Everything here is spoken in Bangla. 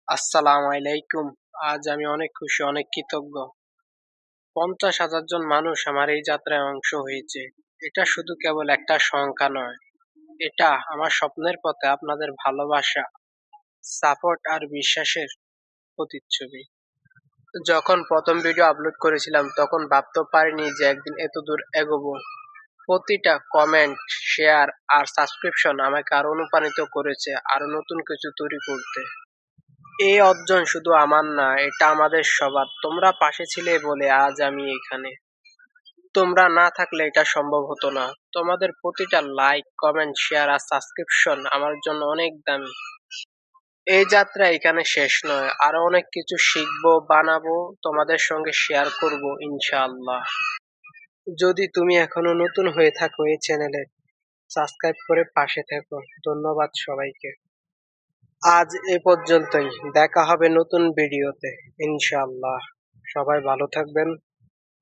আসসালামু আলাইকুম। আজ আমি অনেক খুশি, অনেক কৃতজ্ঞ। ৫০,০০০ জন মানুষ আমার এই যাত্রায় অংশ হয়েছে। এটা শুধু কেবল একটা সংখ্যা নয়। এটা আমার স্বপ্নের পথে আপনাদের ভালোবাসা, সাপোর্ট আর বিশ্বাসের প্রতিচ্ছবি। যখন ১ম ভিডিও আপলোড করেছিলাম তখন ভাবতেও পারিনি যে একদিন এতদূর এগোবো। প্রতিটা কমেন্ট, শেয়ার আর সাবস্ক্রিপশন আমাকে আরো অনুপ্রাণিত করেছে আরো নতুন কিছু তৈরি করতে। এই অর্জন শুধু আমার না, এটা আমাদের সবার। তোমরা পাশে ছিলে বলে আজ আমি এখানে। তোমরা না থাকলে এটা সম্ভব হতো না। তোমাদের প্রতিটা লাইক, কমেন্ট, শেয়ার আর সাবস্ক্রিপশন আমার জন্য অনেক দামি। এই যাত্রা এখানে শেষ নয়। আরো অনেক কিছু শিখবো, বানাবো, তোমাদের সঙ্গে শেয়ার করব ইনশাআল্লাহ। যদি তুমি এখনো নতুন হয়ে থাকো এই চ্যানেলে, সাবস্ক্রাইব করে পাশে থেকো। ধন্যবাদ সবাইকে। আজ এ পর্যন্তই। দেখা হবে নতুন ভিডিওতে ইনশাআল্লাহ। সবাই ভালো থাকবেন।